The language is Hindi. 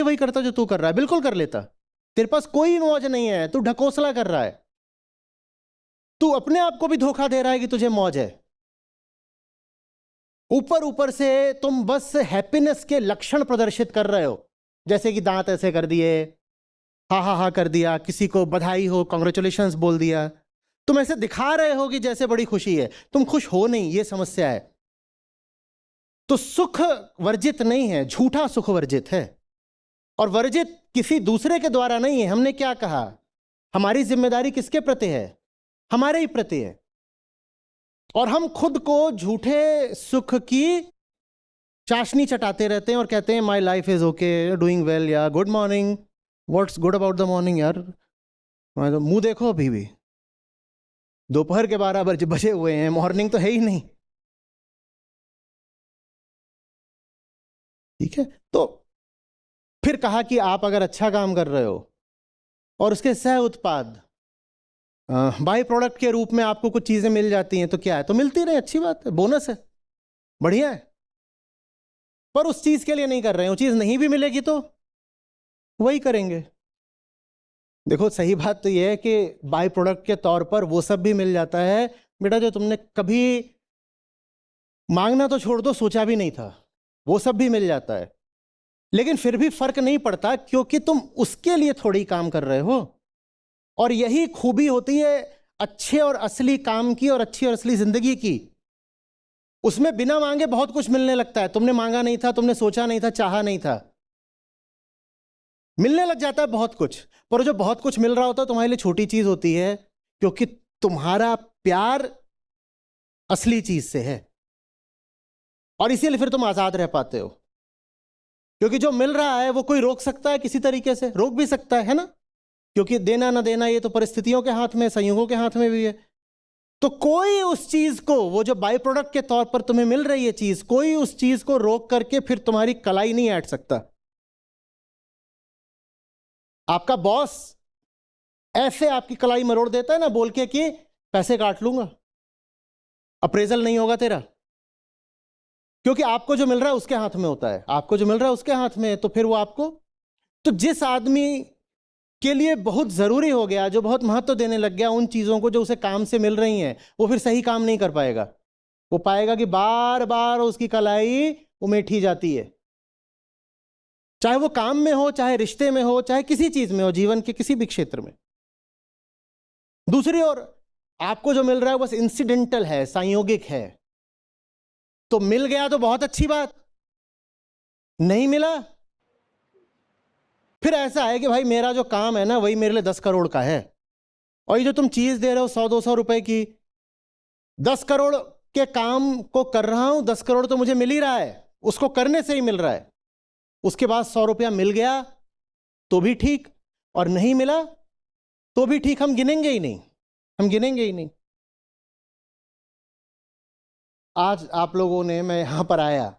वही करता जो तू कर रहा है, बिल्कुल कर लेता। तेरे पास कोई मौज नहीं है, तू ढकोसला कर रहा है, तू अपने आप को भी धोखा दे रहा है कि तुझे मौज है। ऊपर ऊपर से तुम बस हैप्पीनेस के लक्षण प्रदर्शित कर रहे हो, जैसे कि दांत ऐसे कर दिए, हा हा हा कर दिया, किसी को बधाई हो, कॉन्ग्रेचुलेशंस बोल दिया। तुम ऐसे दिखा रहे हो कि जैसे बड़ी खुशी है, तुम खुश हो नहीं, ये समस्या है। तो सुख वर्जित नहीं है, झूठा सुख वर्जित है। और वर्जित किसी दूसरे के द्वारा नहीं है। हमने क्या कहा, हमारी जिम्मेदारी किसके प्रति है? हमारे ही प्रति है। और हम खुद को झूठे सुख की चाशनी चटाते रहते हैं और कहते हैं my life is okay, doing well, या good morning, what's good about the morning. यार मुंह देखो, अभी भी दोपहर के 12 बजे हुए हैं, मॉर्निंग तो है ही नहीं। ठीक है, तो फिर कहा कि आप अगर अच्छा काम कर रहे हो और उसके सह उत्पाद बाई प्रोडक्ट के रूप में आपको कुछ चीजें मिल जाती हैं, तो क्या है, तो मिलती रहे, अच्छी बात है, बोनस है, बढ़िया है। पर उस चीज के लिए नहीं कर रहे हैं, वो चीज नहीं भी मिलेगी तो वही करेंगे। देखो सही बात तो यह है कि बाई प्रोडक्ट के तौर पर वो सब भी मिल जाता है बेटा जो तुमने कभी मांगना तो छोड़ दो, सोचा भी नहीं था, वो सब भी मिल जाता है। लेकिन फिर भी फर्क नहीं पड़ता, क्योंकि तुम उसके लिए थोड़ी काम कर रहे हो। और यही खूबी होती है अच्छे और असली काम की और अच्छी और असली जिंदगी की। उसमें बिना मांगे बहुत कुछ मिलने लगता है। तुमने मांगा नहीं था, तुमने सोचा नहीं था, चाहा नहीं था, मिलने लग जाता है बहुत कुछ। पर जो बहुत कुछ मिल रहा होता है तुम्हारे लिए छोटी चीज होती है, क्योंकि तुम्हारा प्यार असली चीज से है। और इसीलिए फिर तुम आजाद रह पाते हो, क्योंकि जो मिल रहा है वो कोई रोक सकता है, किसी तरीके से रोक भी सकता है ना, क्योंकि देना ना देना ये तो परिस्थितियों के हाथ में, संयोगों के हाथ में भी है। तो कोई उस चीज को, वो जो बाई प्रोडक्ट के तौर पर तुम्हें मिल रही है चीज, कोई उस चीज को रोक करके फिर तुम्हारी कलाई नहीं ऐंठ सकता। आपका बॉस ऐसे आपकी कलाई मरोड़ देता है ना, बोल के कि पैसे काट लूंगा, अप्रेजल नहीं होगा तेरा, क्योंकि आपको जो मिल रहा है उसके हाथ में होता है, आपको जो मिल रहा है उसके हाथ में है। तो फिर वो आपको, तो जिस आदमी के लिए बहुत जरूरी हो गया, जो बहुत महत्व देने लग गया उन चीजों को जो उसे काम से मिल रही हैं, वो फिर सही काम नहीं कर पाएगा। वो पाएगा कि बार बार उसकी कलाई उमेठी जाती है, चाहे वो काम में हो, चाहे रिश्ते में हो, चाहे किसी चीज में हो, जीवन के किसी भी क्षेत्र में। दूसरी ओर आपको जो मिल रहा है बस इंसिडेंटल है, संयोगिक है। तो मिल गया तो बहुत अच्छी बात, नहीं मिला फिर ऐसा है कि भाई मेरा जो काम है ना वही मेरे लिए 10 करोड़ का है, और ये जो तुम चीज दे रहे हो 100-200 रुपए की, 10 करोड़ के काम को कर रहा हूं, 10 करोड़ तो मुझे मिल ही रहा है, उसको करने से ही मिल रहा है। उसके बाद 100 रुपया मिल गया तो भी ठीक, और नहीं मिला तो भी ठीक, हम गिनेंगे ही नहीं, हम गिनेंगे ही नहीं। आज आप लोगों ने, मैं यहां पर आया